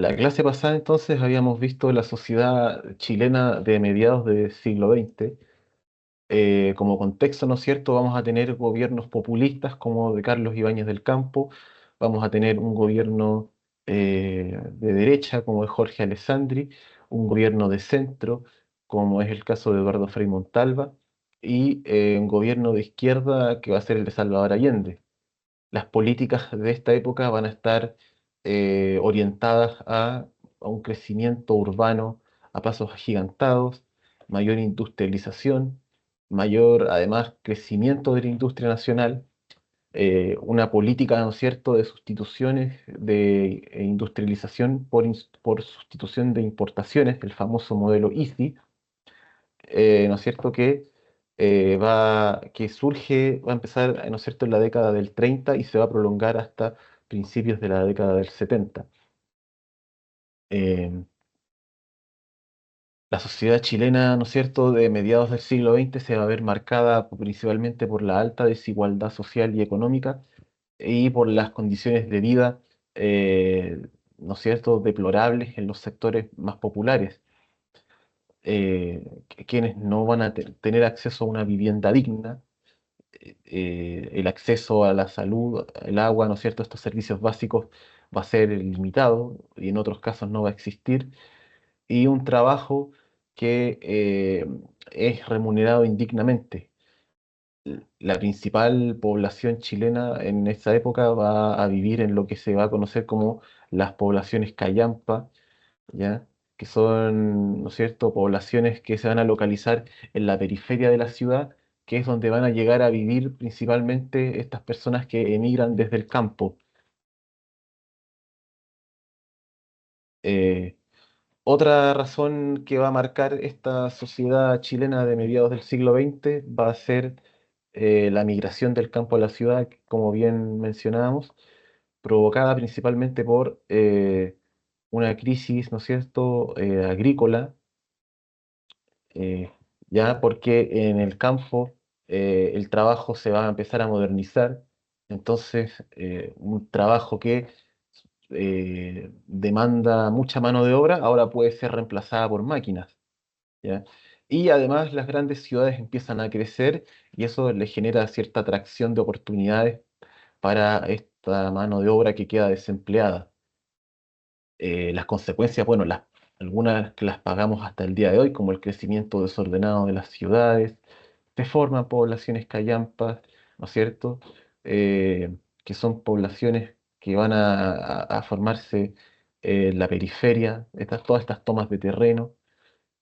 la clase pasada entonces habíamos visto la sociedad chilena de mediados del siglo XX. Como contexto, ¿no es cierto? Vamos a tener gobiernos populistas como de Carlos Ibáñez del Campo, vamos a tener un gobierno de derecha como es Jorge Alessandri, un gobierno de centro como es el caso de Eduardo Frei Montalva y un gobierno de izquierda que va a ser el de Salvador Allende. Las políticas de esta época van a estar orientadas a un crecimiento urbano a pasos agigantados, mayor industrialización, mayor además crecimiento de la industria nacional, una política, ¿no es cierto?, de sustituciones de industrialización por sustitución de importaciones, el famoso modelo ISI, ¿no es cierto?, que surge, va a empezar, ¿no es cierto?, en la década del 30 y se va a prolongar hasta principios de la década del 70. Eh, la sociedad chilena, ¿no es cierto?, de mediados del siglo XX se va a ver marcada principalmente por la alta desigualdad social y económica y por las condiciones de vida, ¿no es cierto?, deplorables en los sectores más populares. Quienes no van a tener acceso a una vivienda digna, el acceso a la salud, el agua, ¿no es cierto? Estos servicios básicos va a ser limitado y en otros casos no va a existir. Y un trabajo que es remunerado indignamente. La principal población chilena en esa época va a vivir en lo que se va a conocer como las poblaciones callampa, ¿ya? Que son, ¿no es cierto?, poblaciones que se van a localizar en la periferia de la ciudad, que es donde van a llegar a vivir principalmente estas personas que emigran desde el campo. Eh, Otra razón que va a marcar esta sociedad chilena de mediados del siglo XX va a ser la migración del campo a la ciudad, como bien mencionábamos, provocada principalmente por una crisis, ¿no es cierto?, agrícola, eh, ya porque en el campo el trabajo se va a empezar a modernizar, entonces un trabajo que demanda mucha mano de obra ahora puede ser reemplazada por máquinas, ¿ya? Y además las grandes ciudades empiezan a crecer y eso le genera cierta atracción de oportunidades para esta mano de obra que queda desempleada. Las consecuencias, bueno, algunas que las pagamos hasta el día de hoy, como el crecimiento desordenado de las ciudades, se forman poblaciones callampas, ¿no es cierto? Que son poblaciones que van a formarse en la periferia, todas estas tomas de terreno,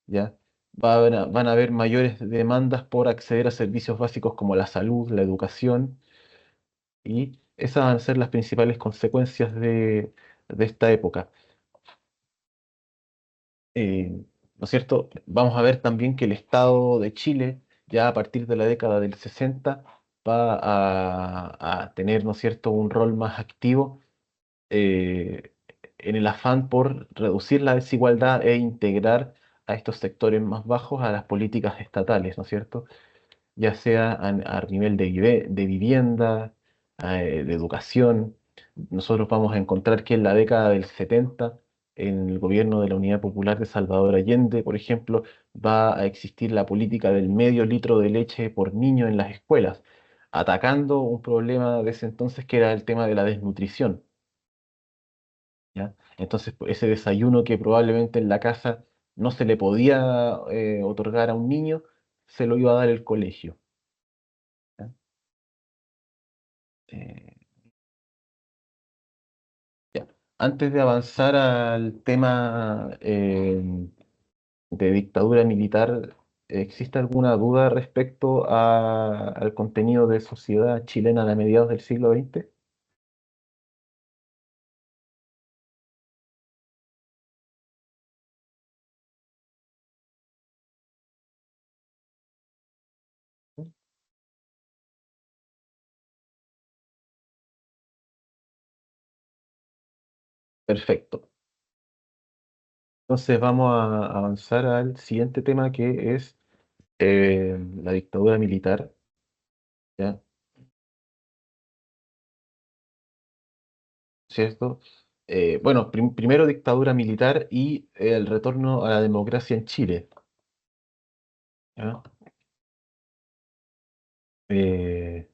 ¿ya? Van a haber mayores demandas por acceder a servicios básicos como la salud, la educación, y esas van a ser las principales consecuencias de esta época. ¿No es cierto? Vamos a ver también que el Estado de Chile, ya a partir de la década del 60, va a tener, ¿no es cierto?, un rol más activo eh, en el afán por reducir la desigualdad e integrar a estos sectores más bajos a las políticas estatales, ¿no es cierto? Ya sea a nivel de vivienda, de educación. Nosotros vamos a encontrar que en la década del 70, en el gobierno de la Unidad Popular de Salvador Allende, por ejemplo, va a existir la política del medio litro de leche por niño en las escuelas, atacando un problema de ese entonces que era el tema de la desnutrición, ¿ya? Entonces, pues, ese desayuno que probablemente en la casa no se le podía otorgar a un niño, se lo iba a dar el colegio, ¿ya? Eh, ya. Antes de avanzar al tema de dictadura militar, ¿existe alguna duda respecto al contenido de sociedad chilena de mediados del siglo XX? Perfecto. Entonces vamos a avanzar al siguiente tema que es la dictadura militar, ¿ya? ¿Cierto? bueno, primero dictadura militar y el retorno a la democracia en Chile. ¿Ya? Eh,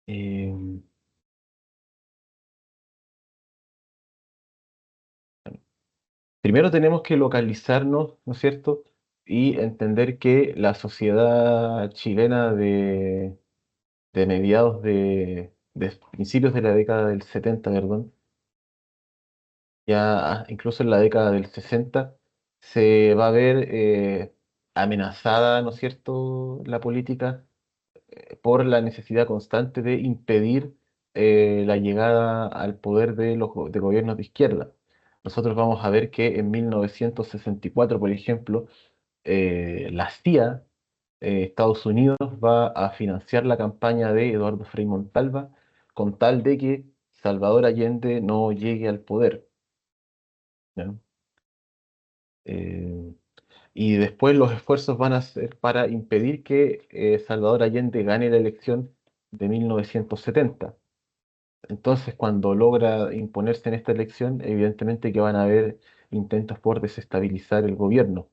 eh, Primero tenemos que localizarnos, ¿no es cierto? Y entender que la sociedad chilena de mediados de principios de la década del 70, perdón, ya incluso en la década del 60, se va a ver amenazada, ¿no es cierto?, la política por la necesidad constante de impedir la llegada al poder de de gobiernos de izquierda. Nosotros vamos a ver que en 1964, por ejemplo, la CIA, Estados Unidos, va a financiar la campaña de Eduardo Frei Montalva con tal de que Salvador Allende no llegue al poder. ¿Ya? Eh, y después los esfuerzos van a ser para impedir que Salvador Allende gane la elección de 1970. Entonces, cuando logra imponerse en esta elección, evidentemente que van a haber intentos por desestabilizar el gobierno.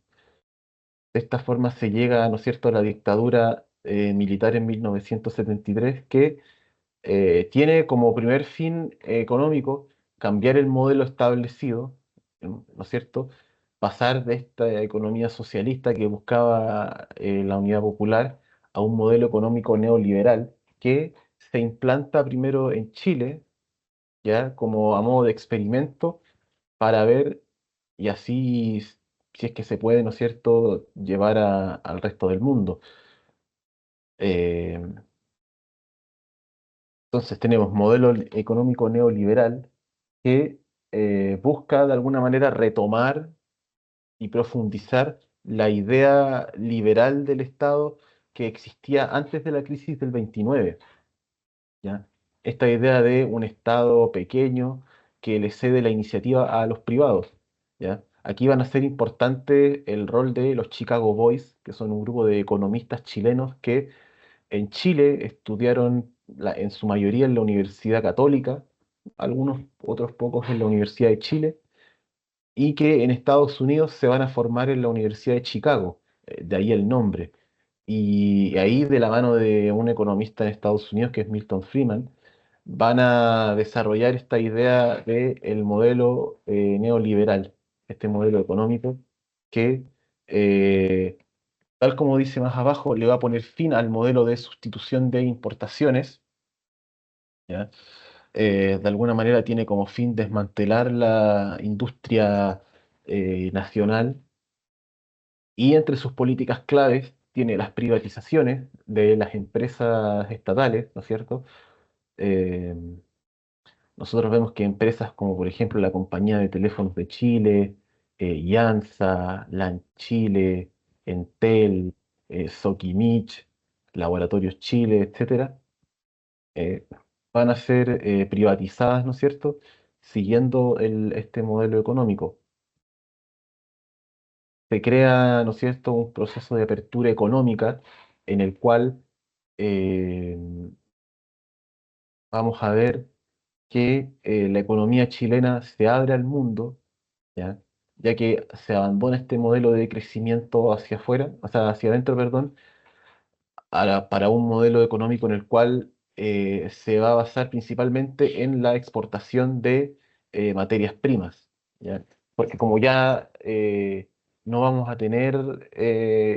De esta forma se llega, ¿no es cierto?, a la dictadura militar en 1973, que tiene como primer fin económico cambiar el modelo establecido, ¿no es cierto?, pasar de esta economía socialista que buscaba la unidad popular a un modelo económico neoliberal que se implanta primero en Chile, ya como a modo de experimento para ver y así, si es que se puede, ¿no es cierto?, llevar al resto del mundo. Eh, entonces tenemos modelo económico neoliberal que busca de alguna manera retomar y profundizar la idea liberal del Estado que existía antes de la crisis del 29. ¿Ya? Esta idea de un Estado pequeño que le cede la iniciativa a los privados. ¿Ya? Aquí van a ser importante el rol de los Chicago Boys, que son un grupo de economistas chilenos que en Chile estudiaron en su mayoría en la Universidad Católica, algunos otros pocos en la Universidad de Chile, y que en Estados Unidos se van a formar en la Universidad de Chicago, de ahí el nombre. Y ahí, de la mano de un economista en Estados Unidos, que es Milton Friedman, van a desarrollar esta idea del modelo neoliberal, este modelo económico que, eh, tal como dice más abajo, le va a poner fin al modelo de sustitución de importaciones, ¿ya? De alguna manera tiene como fin desmantelar la industria nacional y entre sus políticas claves tiene las privatizaciones de las empresas estatales, ¿no es cierto? Eh, Nosotros vemos que empresas como por ejemplo la Compañía de Teléfonos de Chile, Iansa, LAN Chile, Entel, Sokimich, Laboratorios Chile, etcétera, eh, van a ser privatizadas, ¿no es cierto?, siguiendo este modelo económico. Se crea, ¿no es cierto?, un proceso de apertura económica en el cual eh, vamos a ver que la economía chilena se abre al mundo, ¿ya? Ya que se abandona este modelo de crecimiento hacia afuera, o sea, hacia adentro, perdón, para un modelo económico en el cual se va a basar principalmente en la exportación de materias primas, ¿ya? Porque como ya no vamos a tener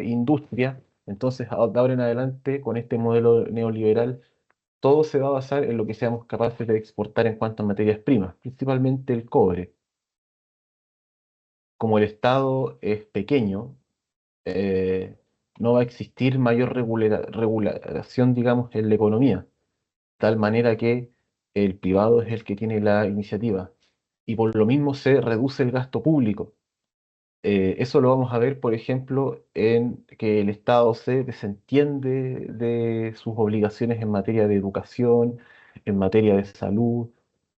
industria, entonces de ahora en adelante, con este modelo neoliberal, todo se va a basar en lo que seamos capaces de exportar en cuanto a materias primas, principalmente el cobre. Como el Estado es pequeño, eh, no va a existir mayor regulación, digamos, en la economía, tal manera que el privado es el que tiene la iniciativa. Y por lo mismo se reduce el gasto público. Eso lo vamos a ver, por ejemplo, en que el Estado se desentiende de sus obligaciones en materia de educación, en materia de salud,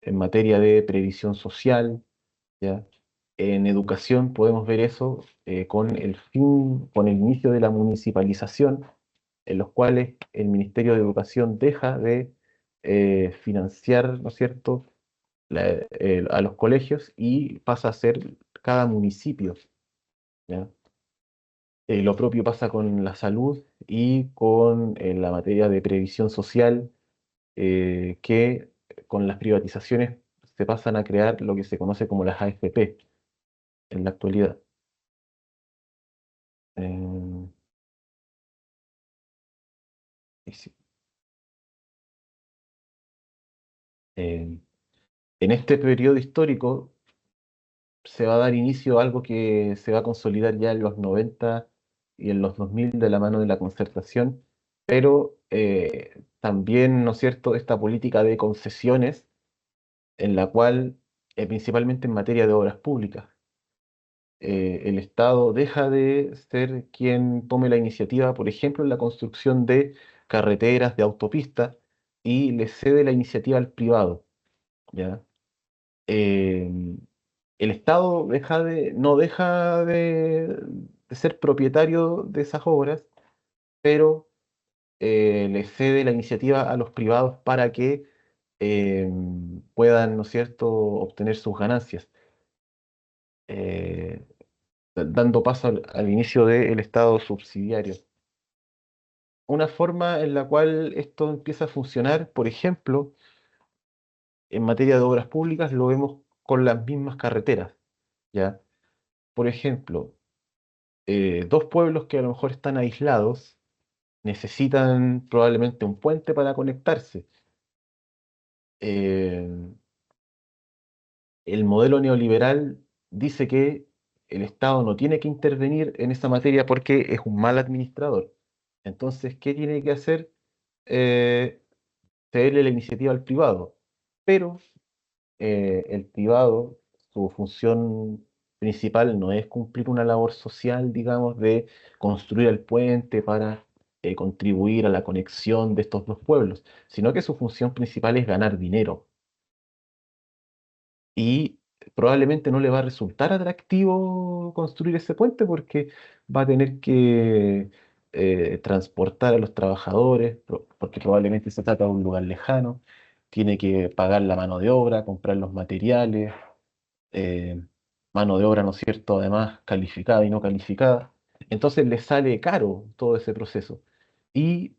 en materia de previsión social, ¿ya? En educación podemos ver eso con el fin, con el inicio de la municipalización, en los cuales el Ministerio de Educación deja de financiar, ¿no es cierto?, a los colegios y pasa a ser cada municipio, ¿ya? Lo propio pasa con la salud y con la materia de previsión social, que con las privatizaciones se pasan a crear lo que se conoce como las AFP en la actualidad. Eh, y sí, eh, en este periodo histórico se va a dar inicio a algo que se va a consolidar ya en los 90 y en los 2000 de la mano de la concertación, pero también, ¿no es cierto?, esta política de concesiones en la cual, principalmente en materia de obras públicas, el Estado deja de ser quien tome la iniciativa, por ejemplo, en la construcción de carreteras, de autopistas, y le cede la iniciativa al privado, ¿ya? eh, el Estado no deja de ser propietario de esas obras, pero le cede la iniciativa a los privados para que eh, puedan, ¿no es cierto?, obtener sus ganancias, eh, dando paso al inicio del Estado subsidiario. Una forma en la cual esto empieza a funcionar, por ejemplo, en materia de obras públicas, lo vemos con las mismas carreteras, ¿ya? Por ejemplo, dos pueblos que a lo mejor están aislados necesitan probablemente un puente para conectarse. Eh, el modelo neoliberal dice que el Estado no tiene que intervenir en esa materia porque es un mal administrador. Entonces, ¿qué tiene que hacer? Eh, Cederle la iniciativa al privado. Pero el privado, su función principal no es cumplir una labor social, digamos, de construir el puente para contribuir a la conexión de estos dos pueblos, sino que su función principal es ganar dinero. Y probablemente no le va a resultar atractivo construir ese puente porque va a tener que transportar a los trabajadores, porque probablemente se trata de un lugar lejano, tiene que pagar la mano de obra, comprar los materiales, eh, mano de obra, ¿no es cierto?, además calificada y no calificada. Entonces le sale caro todo ese proceso y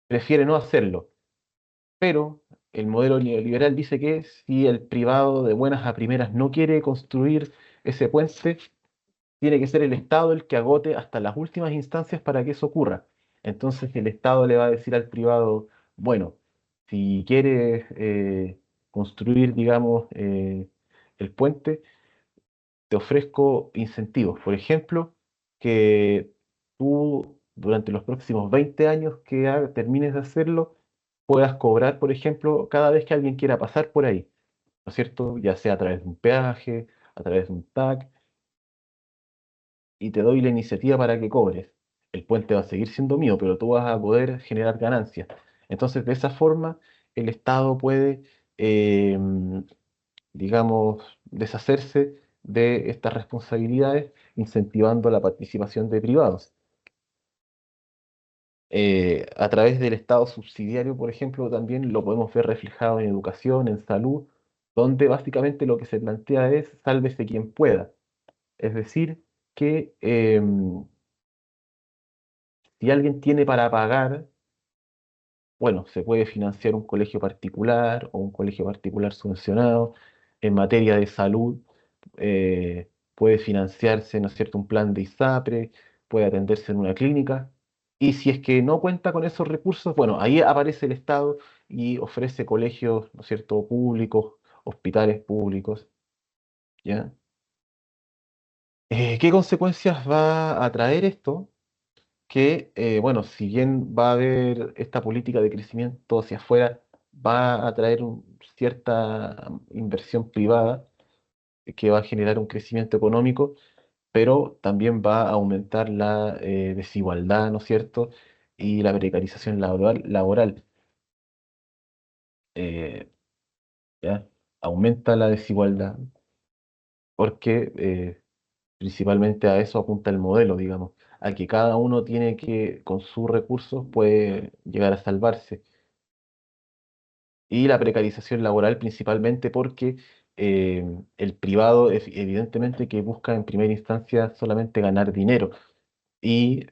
prefiere no hacerlo. Pero el modelo neoliberal dice que si el privado de buenas a primeras no quiere construir ese puente, tiene que ser el Estado el que agote hasta las últimas instancias para que eso ocurra. Entonces el Estado le va a decir al privado, bueno, si quieres construir, digamos, el puente, te ofrezco incentivos. Por ejemplo, que tú durante los próximos 20 años que termines de hacerlo, puedas cobrar, por ejemplo, cada vez que alguien quiera pasar por ahí, ¿no es cierto? Ya sea a través de un peaje, a través de un tag, y te doy la iniciativa para que cobres. El puente va a seguir siendo mío, pero tú vas a poder generar ganancias. Entonces, de esa forma, el Estado puede digamos, deshacerse de estas responsabilidades, incentivando la participación de privados. A través del Estado subsidiario, por ejemplo, también lo podemos ver reflejado en educación, en salud, donde básicamente lo que se plantea es sálvese quien pueda. Es decir, que si alguien tiene para pagar, bueno, se puede financiar un colegio particular o un colegio particular subvencionado. En materia de salud, puede financiarse, ¿no es cierto?, un plan de ISAPRE, puede atenderse en una clínica. Y si es que no cuenta con esos recursos, bueno, ahí aparece el Estado y ofrece colegios, ¿no es cierto?, públicos, hospitales públicos, ¿ya? ¿Qué consecuencias va a traer esto? Que, bueno, si bien va a haber esta política de crecimiento hacia afuera, va a traer cierta inversión privada que va a generar un crecimiento económico, pero también va a aumentar la desigualdad, ¿no es cierto? Y la precarización laboral. eh, ¿ya? Aumenta la desigualdad porque principalmente a eso apunta el modelo, digamos, a que cada uno tiene que, con sus recursos, puede llegar a salvarse. Y la precarización laboral principalmente porque el privado evidentemente que busca en primera instancia solamente ganar dinero. Y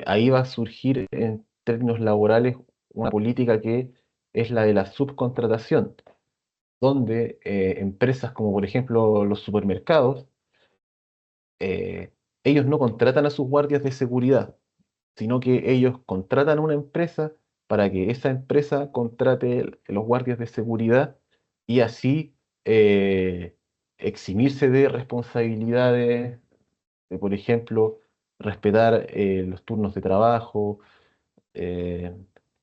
ahí va a surgir en términos laborales una política que es la de la subcontratación, donde empresas como por ejemplo los supermercados, eh, ellos no contratan a sus guardias de seguridad, sino que ellos contratan a una empresa para que esa empresa contrate los guardias de seguridad y así eh, eximirse de responsabilidades, de, por ejemplo, respetar los turnos de trabajo, eh,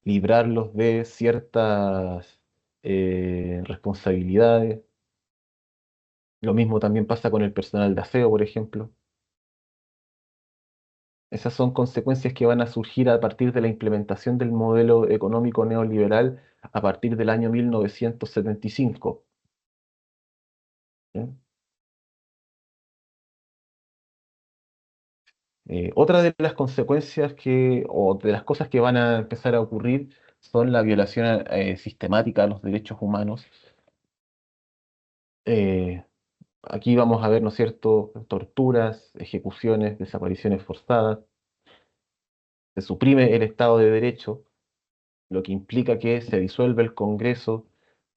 librarlos de ciertas responsabilidades. Lo mismo también pasa con el personal de aseo, por ejemplo. Esas son consecuencias que van a surgir a partir de la implementación del modelo económico neoliberal a partir del año 1975. ¿Ya? Otra de las consecuencias o de las cosas que van a empezar a ocurrir son la violación sistemática a los derechos humanos. Eh, Aquí vamos a ver, ¿no es cierto?, torturas, ejecuciones, desapariciones forzadas. Se suprime el Estado de Derecho, lo que implica que se disuelve el Congreso,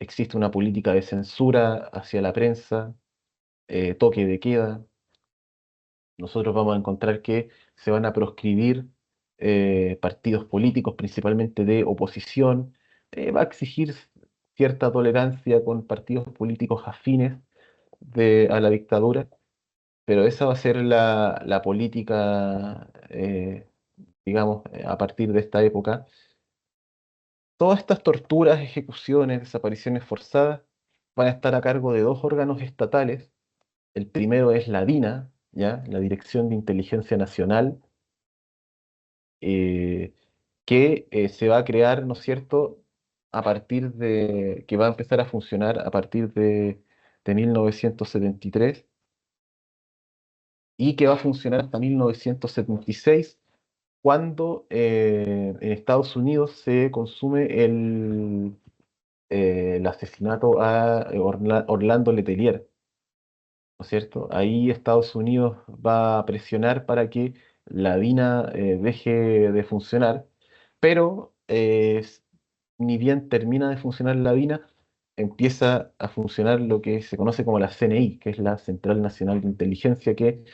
existe una política de censura hacia la prensa, toque de queda. Nosotros vamos a encontrar que se van a proscribir partidos políticos, principalmente de oposición. Va a exigir cierta tolerancia con partidos políticos afines a la dictadura, pero esa va a ser la política, digamos, a partir de esta época. Todas estas torturas, ejecuciones, desapariciones forzadas van a estar a cargo de dos órganos estatales. El primero es la DINA, ¿ya? La Dirección de Inteligencia Nacional, eh, que se va a crear, ¿no es cierto?, que va a empezar a funcionar a partir de 1973 y que va a funcionar hasta 1976, cuando en Estados Unidos se consume el asesinato a Orlando Letelier, ¿no es cierto? Ahí Estados Unidos va a presionar para que la DINA deje de funcionar, pero ni bien termina de funcionar la DINA, empieza a funcionar lo que se conoce como la CNI, que es la Central Nacional de Inteligencia, que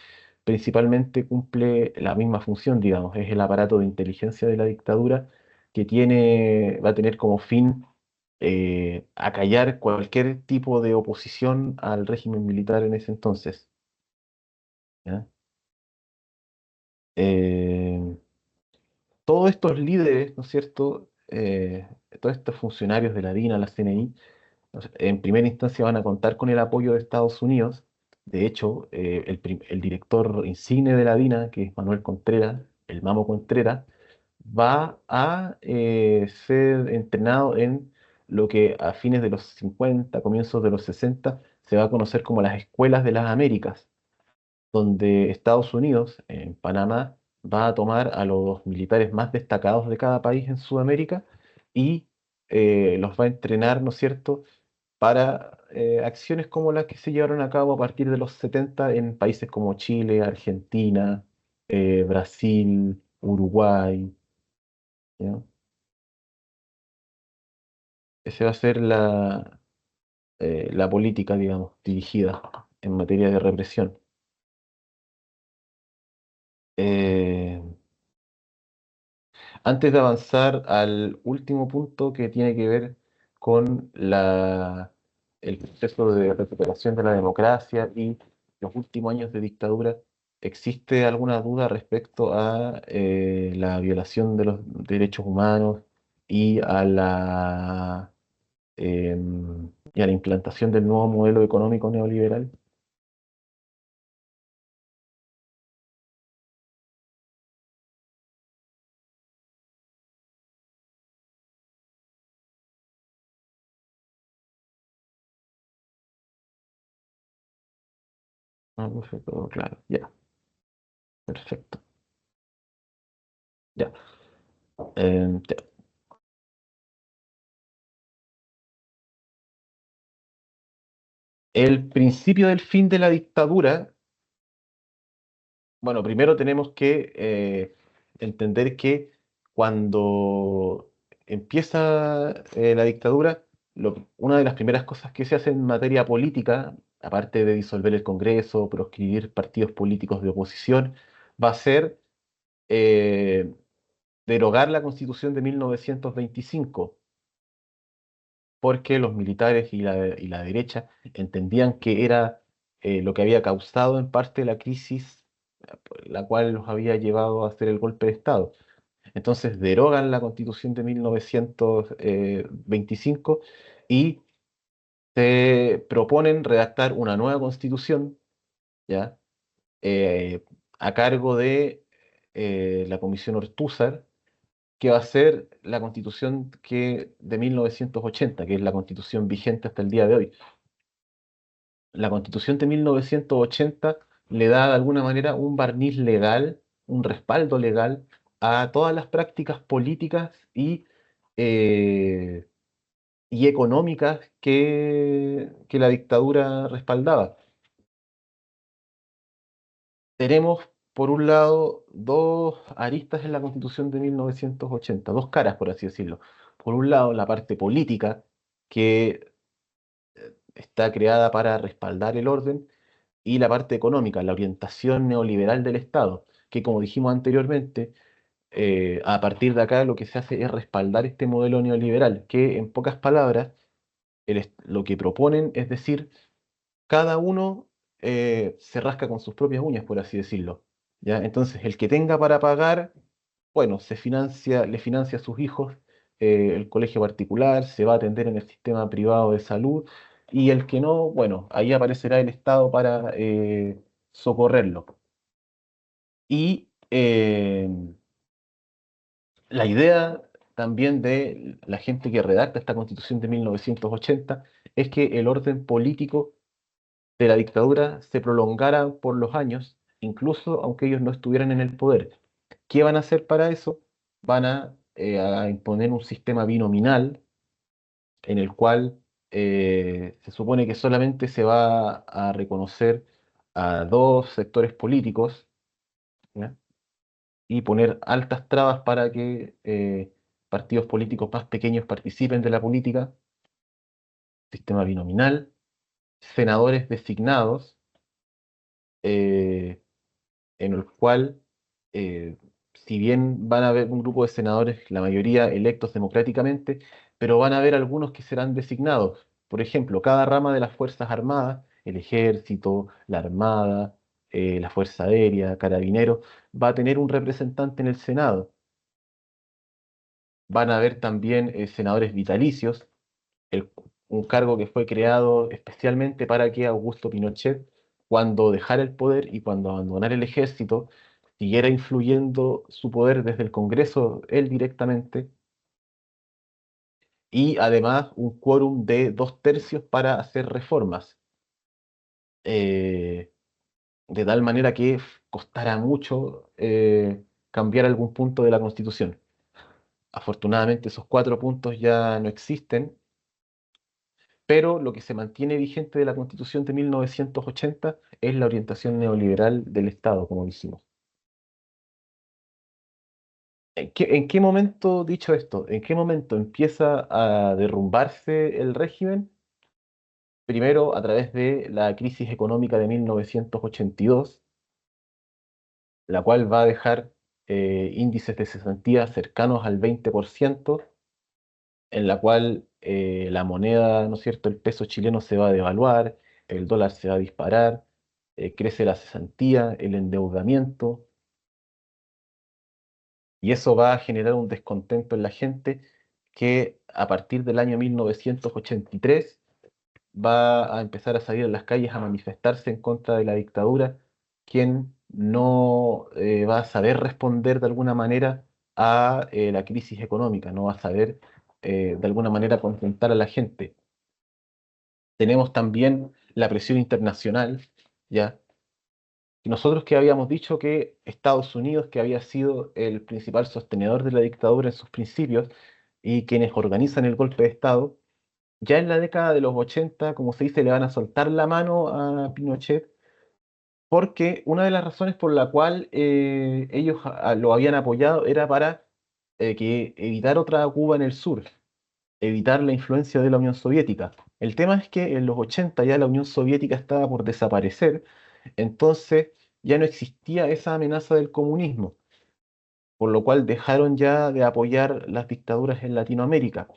principalmente cumple la misma función, digamos, es el aparato de inteligencia de la dictadura que va a tener como fin acallar cualquier tipo de oposición al régimen militar en ese entonces. ¿Ya? Eh, todos estos líderes, ¿no es cierto? Todos estos funcionarios de la DINA, la CNI, en primera instancia van a contar con el apoyo de Estados Unidos. De hecho, el director insigne de la DINA, que es Manuel Contreras, el Mamo Contreras, va a ser entrenado en lo que a fines de los 50, comienzos de los 60, se va a conocer como las Escuelas de las Américas, donde Estados Unidos, en Panamá, va a tomar a los militares más destacados de cada país en Sudamérica y los va a entrenar, ¿no es cierto?, para acciones como las que se llevaron a cabo a partir de los 70 en países como Chile, Argentina, Brasil, Uruguay. ¿Ya? Esa va a ser la política, digamos, dirigida en materia de represión. Eh, Antes de avanzar al último punto que tiene que ver con el proceso de recuperación de la democracia y los últimos años de dictadura, ¿existe alguna duda respecto a la violación de los derechos humanos y y a la implantación del nuevo modelo económico neoliberal? Ah, perfecto, claro, ya, perfecto, ya. Ya. El principio del fin de la dictadura, bueno, primero tenemos que entender que cuando empieza la dictadura, una de las primeras cosas que se hace en materia política, aparte de disolver el Congreso, proscribir partidos políticos de oposición, va a ser eh, derogar la Constitución de 1925, porque los militares y la derecha entendían que era lo que había causado en parte la crisis, la cual los había llevado a hacer el golpe de Estado. Entonces derogan la Constitución de 1925 y se proponen redactar una nueva Constitución, ¿ya? Eh, a cargo de la Comisión Ortúzar, que va a ser la Constitución de 1980, que es la Constitución vigente hasta el día de hoy. La Constitución de 1980 le da de alguna manera un barniz legal, un respaldo legal a todas las prácticas políticas eh, y económicas que la dictadura respaldaba. Tenemos, por un lado, dos aristas en la Constitución de 1980, dos caras, por así decirlo. Por un lado, la parte política, que está creada para respaldar el orden, y la parte económica, la orientación neoliberal del Estado, que como dijimos anteriormente, a partir de acá lo que se hace es respaldar este modelo neoliberal, que en pocas palabras lo que proponen es decir, cada uno se rasca con sus propias uñas, por así decirlo. ¿Ya? Entonces, el que tenga para pagar, bueno, le financia a sus hijos el colegio particular, se va a atender en el sistema privado de salud, y el que no, bueno, ahí aparecerá el Estado para socorrerlo. Y la idea también de la gente que redacta esta Constitución de 1980 es que el orden político de la dictadura se prolongara por los años, incluso aunque ellos no estuvieran en el poder. ¿Qué van a hacer para eso? Van a imponer un sistema binominal en el cual se supone que solamente se va a reconocer a dos sectores políticos, ¿ya? Y poner altas trabas para que partidos políticos más pequeños participen de la política, sistema binominal, senadores designados, eh, en el cual, eh, si bien van a haber un grupo de senadores, la mayoría electos democráticamente, pero van a haber algunos que serán designados. Por ejemplo, cada rama de las Fuerzas Armadas, el Ejército, la Armada, la Fuerza Aérea, Carabineros, va a tener un representante en el Senado. Van a haber también senadores vitalicios, el- un cargo que fue creado especialmente para que Augusto Pinochet, cuando dejara el poder y cuando abandonara el ejército, siguiera influyendo su poder desde el Congreso, él directamente, y además un quórum de dos tercios para hacer reformas, eh, de tal manera que costara mucho cambiar algún punto de la Constitución. Afortunadamente esos cuatro puntos ya no existen, pero lo que se mantiene vigente de la Constitución de 1980 es la orientación neoliberal del Estado, como dijimos. En qué momento, dicho esto, en qué momento empieza a derrumbarse el régimen? Primero, a través de la crisis económica de 1982, la cual va a dejar índices de cesantía cercanos al 20%, en la cual la moneda, ¿no es cierto?, el peso chileno se va a devaluar, el dólar se va a disparar, crece la cesantía, el endeudamiento, y eso va a generar un descontento en la gente que a partir del año 1983 va a empezar a salir a las calles a manifestarse en contra de la dictadura, quien no va a saber responder de alguna manera a la crisis económica, no va a saber de alguna manera contentar a la gente. Tenemos también la presión internacional, ¿ya? nosotros que habíamos dicho que Estados Unidos, que había sido el principal sostenedor de la dictadura en sus principios y quienes organizan el golpe de Estado, ya en la década de los 80, como se dice, le van a soltar la mano a Pinochet, porque una de las razones por la cual ellos lo habían apoyado era para que evitar otra Cuba en el sur, evitar la influencia de la Unión Soviética. El tema es que en los 80 ya la Unión Soviética estaba por desaparecer, entonces ya no existía esa amenaza del comunismo, por lo cual dejaron ya de apoyar las dictaduras en Latinoamérica.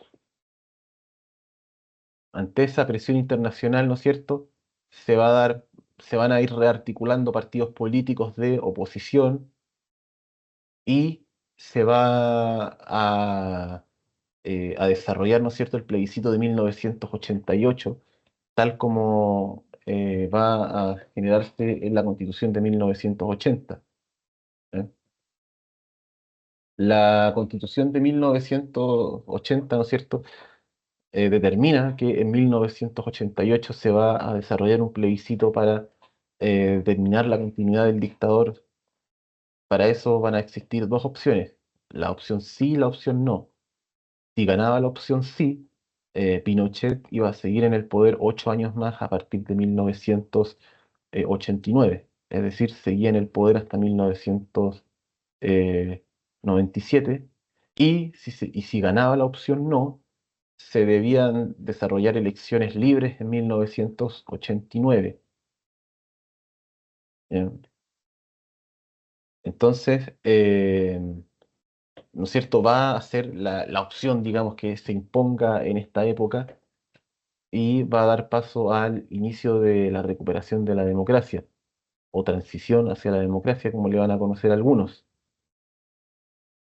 Ante esa presión internacional, ¿no es cierto? Se va a dar, se van a ir rearticulando partidos políticos de oposición y se va a desarrollar, ¿no es cierto?, el plebiscito de 1988, tal como va a generarse en la Constitución de 1980. ¿Eh? La Constitución de 1980, ¿no es cierto?, determina que en 1988 se va a desarrollar un plebiscito para determinar la continuidad del dictador. Para eso van a existir dos opciones, la opción sí y la opción no. Si ganaba la opción sí, Pinochet iba a seguir en el poder 8 años más a partir de 1989. Es decir, seguía en el poder hasta 1997. Y si ganaba la opción no, se debían desarrollar elecciones libres en 1989. ¿Eh? Entonces, ¿no es cierto? Va a ser la opción, digamos, que se imponga en esta época y va a dar paso al inicio de la recuperación de la democracia o transición hacia la democracia, como le van a conocer algunos.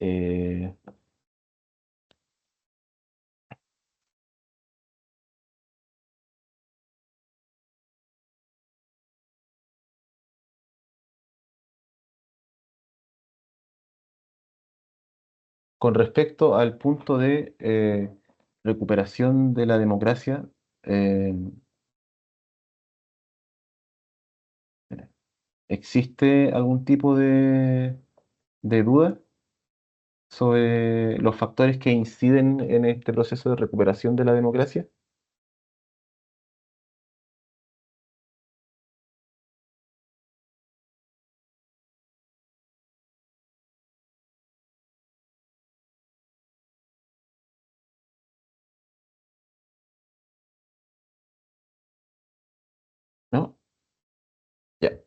Eh, con respecto al punto de recuperación de la democracia, eh, ¿existe algún tipo de duda sobre los factores que inciden en este proceso de recuperación de la democracia? ¿No? Ya.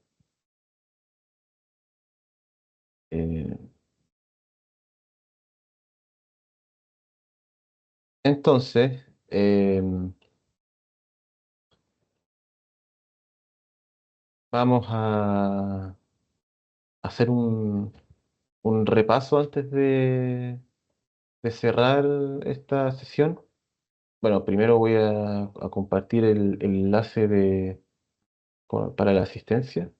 Eh, entonces, vamos a hacer un repaso antes de cerrar esta sesión. Bueno, primero voy a compartir el enlace para la asistencia.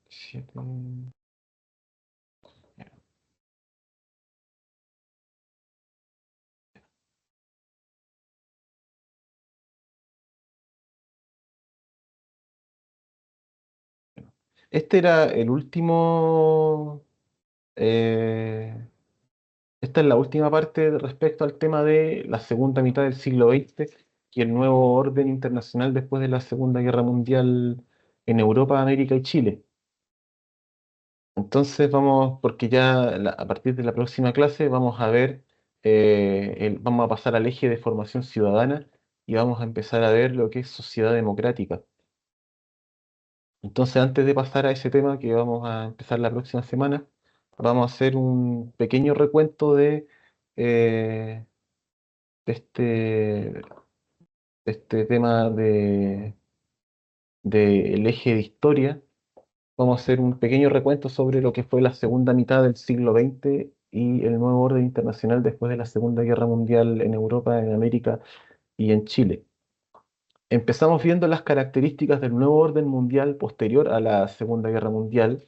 Siete. Este era el último. eh, Esta es la última parte respecto al tema de la segunda mitad del siglo XX y el nuevo orden internacional después de la Segunda Guerra Mundial en Europa, América y Chile. Entonces vamos, porque ya a partir de la próxima clase vamos a ver, vamos a pasar al eje de formación ciudadana y vamos a empezar a ver lo que es sociedad democrática. Entonces, antes de pasar a ese tema que vamos a empezar la próxima semana, vamos a hacer un pequeño recuento de este tema del eje de historia, vamos a hacer un pequeño recuento sobre lo que fue la segunda mitad del siglo XX y el nuevo orden internacional después de la Segunda Guerra Mundial en Europa, en América y en Chile. Empezamos viendo las características del nuevo orden mundial posterior a la Segunda Guerra Mundial,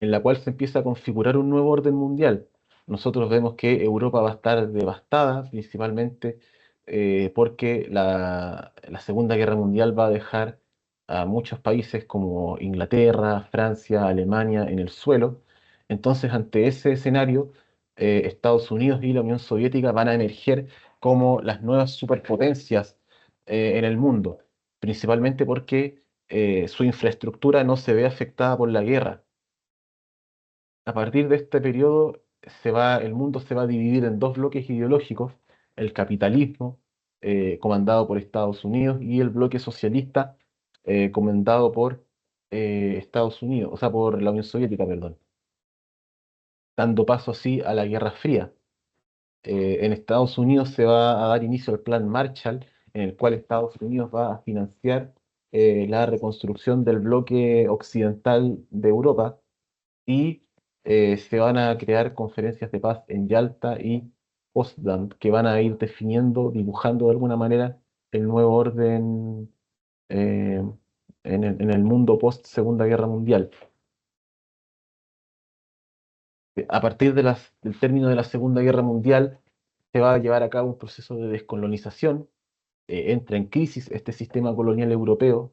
en la cual se empieza a configurar un nuevo orden mundial. Nosotros vemos que Europa va a estar devastada, principalmente porque la Segunda Guerra Mundial va a dejar a muchos países como Inglaterra, Francia, Alemania en el suelo. Entonces, ante ese escenario, Estados Unidos y la Unión Soviética van a emerger como las nuevas superpotencias en el mundo, principalmente porque su infraestructura no se ve afectada por la guerra. A partir de este periodo el mundo se va a dividir en dos bloques ideológicos: el capitalismo, comandado por Estados Unidos, y el bloque socialista, comandado por Estados Unidos, o sea, por la Unión Soviética, perdón, dando paso así a la Guerra Fría. En Estados Unidos se va a dar inicio al Plan Marshall, en el cual Estados Unidos va a financiar la reconstrucción del bloque occidental de Europa, y se van a crear conferencias de paz en Yalta y Potsdam, que van a ir definiendo, dibujando de alguna manera el nuevo orden eh, en el mundo post Segunda Guerra Mundial. A partir del término de la Segunda Guerra Mundial se va a llevar a cabo un proceso de descolonización. Entra en crisis este sistema colonial europeo,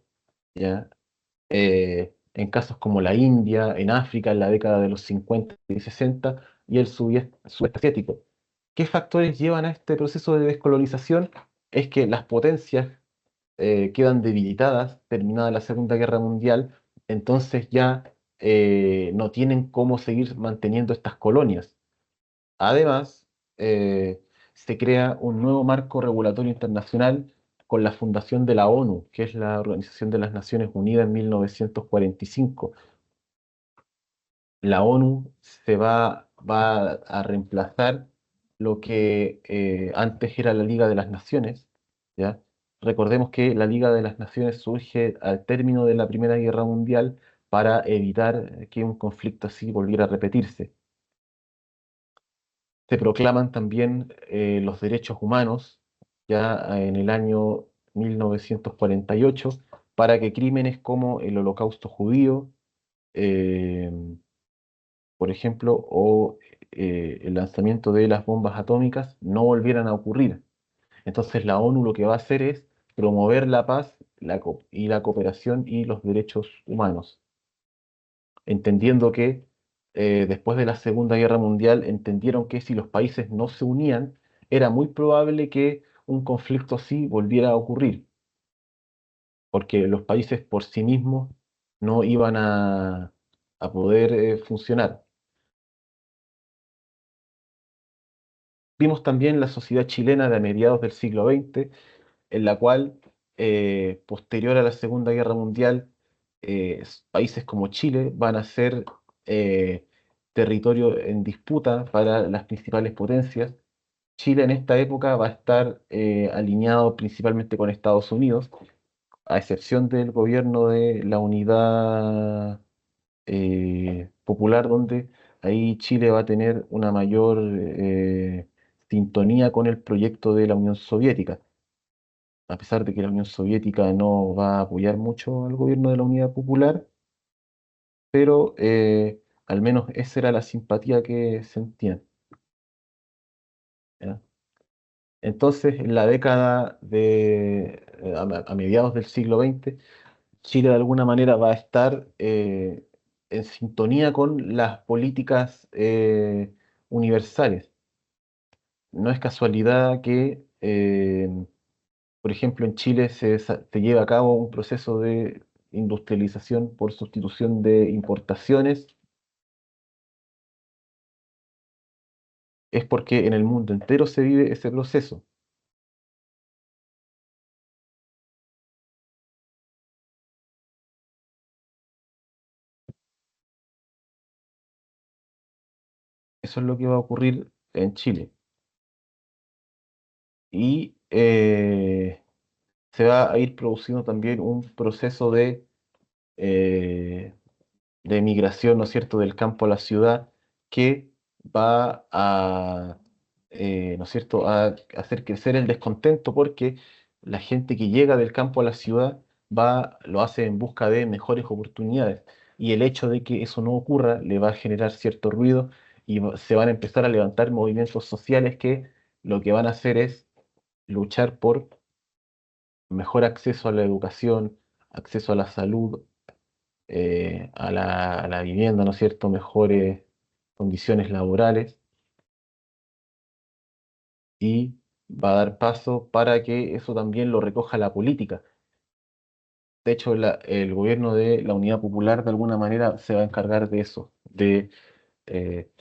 ¿ya? En casos como la India, en África, en la década de los 50 y 60, y el sudeste asiático. ¿Qué factores llevan a este proceso de descolonización? Es que las potencias quedan debilitadas, terminada la Segunda Guerra Mundial, entonces ya no tienen cómo seguir manteniendo estas colonias. Además, se crea un nuevo marco regulatorio internacional con la fundación de la ONU, que es la Organización de las Naciones Unidas en 1945. La ONU va a reemplazar lo que antes era la Liga de las Naciones, ¿ya? Recordemos que la Liga de las Naciones surge al término de la Primera Guerra Mundial para evitar que un conflicto así volviera a repetirse. Se proclaman también los derechos humanos ya en el año 1948, para que crímenes como el Holocausto judío, eh, por ejemplo, o el lanzamiento de las bombas atómicas no volvieran a ocurrir. Entonces la ONU lo que va a hacer es promover la paz, y la cooperación y los derechos humanos, entendiendo que después de la Segunda Guerra Mundial entendieron que si los países no se unían, era muy probable que un conflicto así volviera a ocurrir, porque los países por sí mismos no iban a poder funcionar. Vimos también la sociedad chilena de a mediados del siglo XX, en la cual, posterior a la Segunda Guerra Mundial, países como Chile van a ser eh, territorio en disputa para las principales potencias. Chile en esta época va a estar alineado principalmente con Estados Unidos, a excepción del gobierno de la Unidad Popular, donde ahí Chile va a tener una mayor sintonía con el proyecto de la Unión Soviética, a pesar de que la Unión Soviética no va a apoyar mucho al gobierno de la Unidad Popular, pero al menos esa era la simpatía que sentían, ¿ya? Entonces, en la década a mediados del siglo XX, Chile de alguna manera va a estar en sintonía con las políticas universales. No es casualidad que, por ejemplo, en Chile se lleva a cabo un proceso de industrialización por sustitución de importaciones. Es porque en el mundo entero se vive ese proceso. Eso es lo que va a ocurrir en Chile. Y se va a ir produciendo también un proceso eh, de migración, ¿no es cierto?, del campo a la ciudad, que va a, ¿no es cierto?, a hacer crecer el descontento porque la gente que llega del campo a la ciudad lo hace en busca de mejores oportunidades. Y el hecho de que eso no ocurra le va a generar cierto ruido y se van a empezar a levantar movimientos sociales que lo que van a hacer es luchar por mejor acceso a la educación, acceso a la salud, a la vivienda, ¿no es cierto? Mejores condiciones laborales y va a dar paso para que eso también lo recoja la política. De hecho, el gobierno de la Unidad Popular de alguna manera se va a encargar de eso, de eh,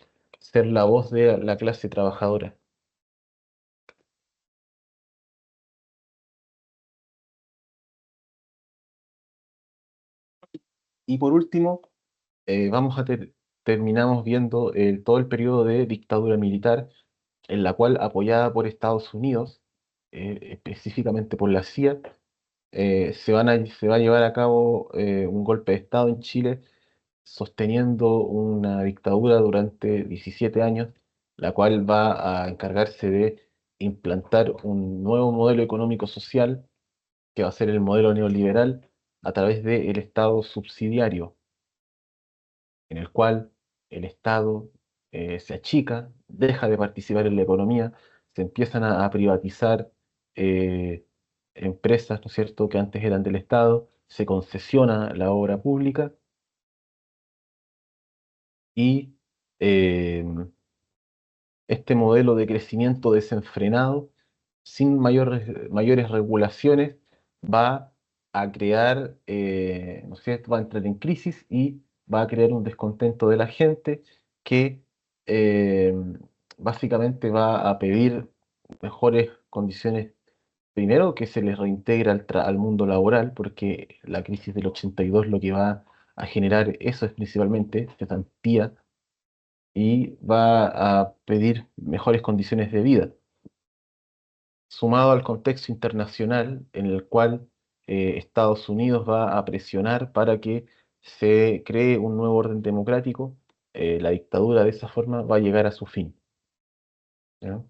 ser la voz de la clase trabajadora. Y por último, terminamos viendo todo el periodo de dictadura militar, en la cual, apoyada por Estados Unidos, específicamente por la CIA, se va a llevar a cabo un golpe de Estado en Chile, sosteniendo una dictadura durante 17 años, la cual va a encargarse de implantar un nuevo modelo económico social, que va a ser el modelo neoliberal, a través del Estado subsidiario, en el cual el Estado se achica, deja de participar en la economía, se empiezan a privatizar eh, empresas, ¿no es cierto?, que antes eran del Estado, se concesiona la obra pública y eh, este modelo de crecimiento desenfrenado, sin mayores regulaciones, va a crear, ¿no es cierto?, va a entrar en crisis y va a crear un descontento de la gente que eh, básicamente va a pedir mejores condiciones. Primero, que se les reintegra al mundo laboral, porque la crisis del 82 lo que va a generar eso es principalmente cesantía y va a pedir mejores condiciones de vida, sumado al contexto internacional en el cual Estados Unidos va a presionar para que se cree un nuevo orden democrático. La dictadura de esa forma va a llegar a su fin, ¿ya?